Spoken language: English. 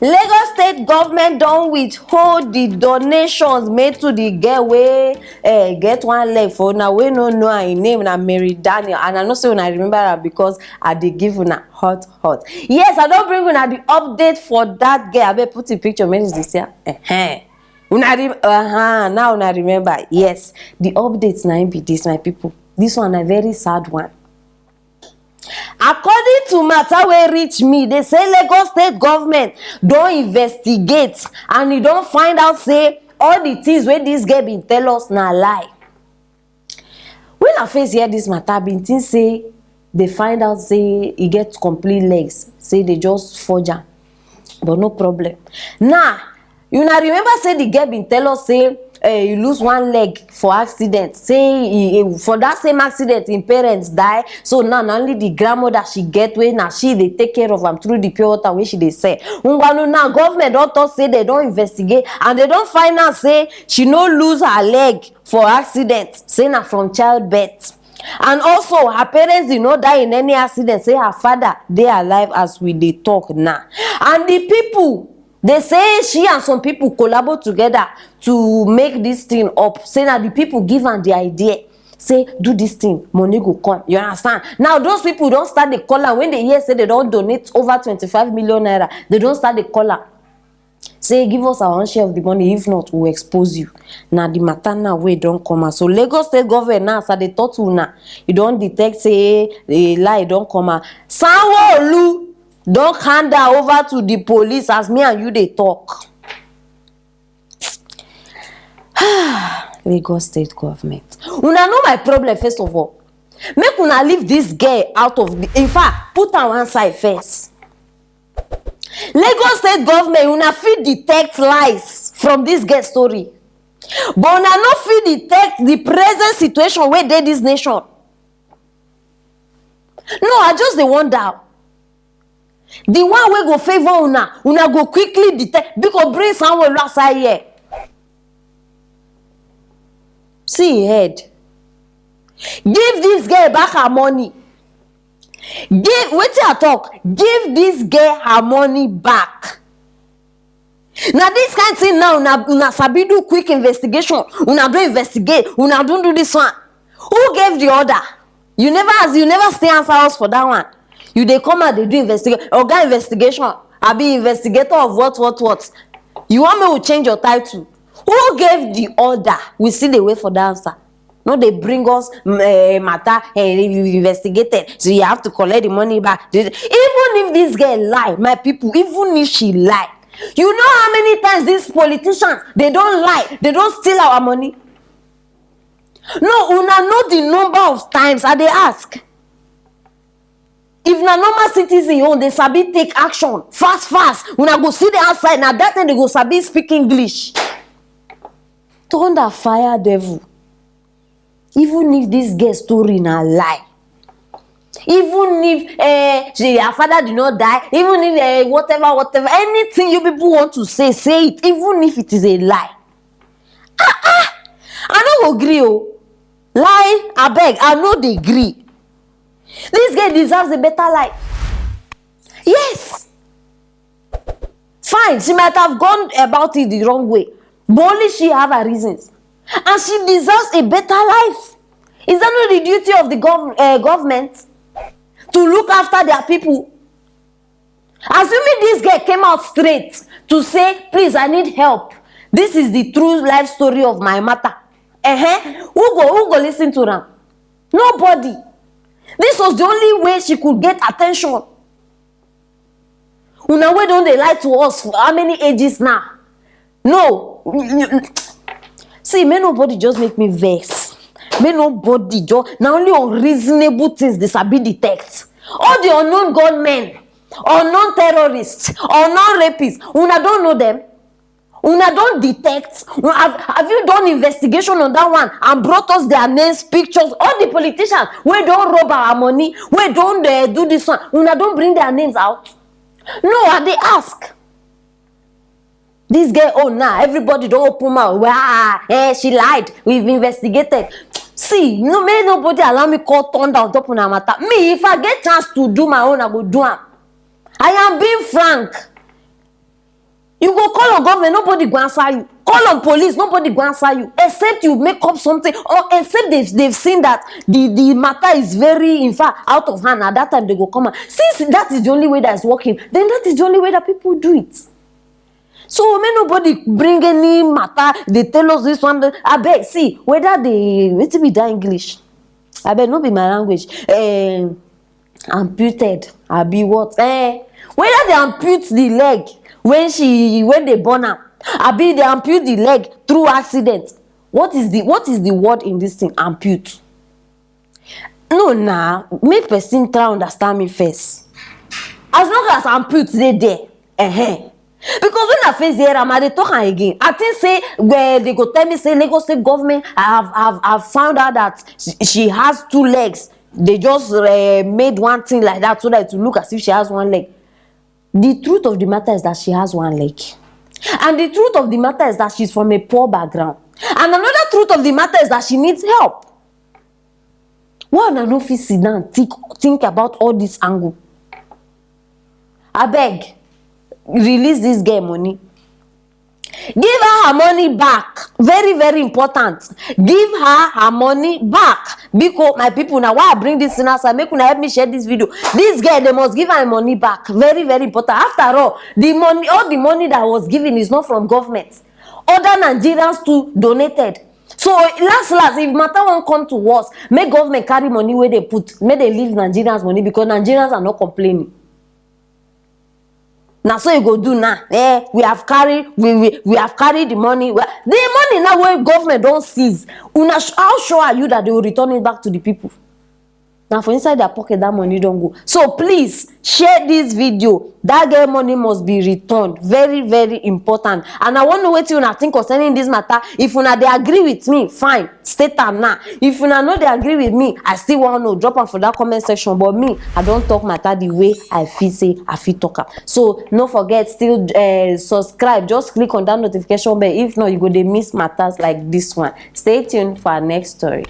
Lagos state government don withhold the donations made to the girl wey get one leg for una wey no know her name na Mary Daniel, and I know say una remember her because I dey give una hot. Yes, I don bring una the update for that girl. Abeg put the picture make you see her. Now una remember. Yes, the update na be this, my people. This one na very sad one. According to matter wey reach me, they say Lagos state government don investigate and e don find out say all the things wey this girl bin tell us na lie. When I first hear this matter, bin think say they find out say e get complete legs, say they just forge am, but no problem. Now, you na remember say the girl bin tell us say you lose one leg for accident, say for that same accident im parents die, so now na only the grandmother she get wey na she dey take care of am through the pure water wey she dey sell. Now government don talk say they don investigate and they don find out say she no lose her leg for accident, say na from childbirth. And also her parents did not die in any accident, say her father dey alive as we dey talk now. And the people, they say she and some people collaborate together to make this thing up. Say that the people give her the idea. Say, do this thing, money go come. You understand? Now, those people don't start the caller. When they hear say they don't donate over 25 million naira, they don't start the caller. Say, give us our own share of the money. If not, we'll expose you. Now, the matter now, we don't come out. So, Lagos state government now, so they thought you now. You don't detect, say, a lie, don't come out. Sanwo-Olu don't hand her over to the police as me and you they talk. Lagos state government. Una know my problem first of all. Make una leave this girl out of the, in fact, put her one side first. Lagos state government, una fit detect lies from this girl story. But una no fit detect the present situation where dey this nation. No, I just dey wonder. The one wey go favor una go quickly detect because bring someone outside here. See head. Give this girl back her money. Wetin I talk? Give this girl her money back. Now this kind of thing now, una sabi do quick investigation. Una do investigate. Una don't do this one. Who gave the order? You never stay answer us for that one. You they come out, they do investigation. Oga investigation. I be investigator of what. You want me to change your title? Who gave the order? We still dey wait for the answer. No, they bring us matter you investigated, so you have to collect the money back. Even if this girl lie, my people, even if she lie, you know how many times these politicians they don't lie, they don't steal our money. No, una know the number of times I they ask. If na normal citizen own, they sabi take action fast. Una go see the outside, now that time they go sabi speak English. Thunder fire devil. Even if this girl story na lie, even if her father did not die, even if whatever, anything you people want to say it, even if it is a lie. I no go agree. Lie, abeg, I no dey agree. This girl deserves a better life. Yes. Fine, she might have gone about it the wrong way, but only she have her reasons. And she deserves a better life. Is that not the duty of the government? To look after their people? Assuming this girl came out straight to say, please, I need help. This is the true life story of my matter. Who go listen to them? Nobody. This was the only way she could get attention. Una wey don dey lie to us for how many ages now? No. See, may nobody just make me vex. May nobody just, now only unreasonable things they sabi detect. All the unknown gunmen, unknown terrorists, unknown rapists, una don't know them. Una don't detect. Have you done investigation on that one and brought us their names, pictures? All the politicians, we don't rob our money, we don't do this one. Una don't bring their names out. No, they ask. This girl, oh nah, everybody don't open mouth. Wow, she lied. We've investigated. See, no, may nobody allow me call thunder on top of my matter. Me, if I get chance to do my own, I will do it. I am being frank. You go call on government, nobody go answer you. Call on police, nobody go answer you. Except you make up something, or except they've seen that the matter is very, in fact, out of hand. At that time, they go come out. Since that is the only way that's working, then that is the only way that people do it. So may nobody bring any matter. They tell us this one. I beg, see, whether they, wait till be that English. I beg, not be my language. Amputed. I be what? Whether they ampute the leg when they born her, I be they ampute the leg through accident. What is the word in this thing? Ampute. No, nah. Make person try understand me first. As long as ampute they there, because when I face here, I'm at talk again. I think say where they go tell me say Lagos State government have found out that she has 2 legs. They just made one thing like that so that it will look as if she has 1 leg. The truth of the matter is that she has 1 leg. And the truth of the matter is that she's from a poor background. And another truth of the matter is that she needs help. Why una no fit sit down think about all this angle? I beg, release this girl money. Give her money back. Very, very important. Give her money back. Because my people, now why I bring this in outside, make una help me share this video. This girl, they must give her money back. Very, very important. After all the money that was given is not from government. Other Nigerians too donated. So last, if matter won't come to us, make government carry money where they put, make they leave Nigerians money because Nigerians are not complaining. Now so you go do now. We have carried the money. The money now where government don't seize. How sure are you that they will return it back to the people? Now for inside their pocket that money don't go. So please share this video. That girl money must be returned. Very, very important. And I want to wait till you think concerning this matter. If una they agree with me, fine. State them now. If una know they agree with me, I still want to drop them for that comment section. But me, I don't talk matter the way I feel say I feel talk am. So don't forget still subscribe. Just click on that notification bell. If not, you go they miss matters like this one. Stay tuned for our next story.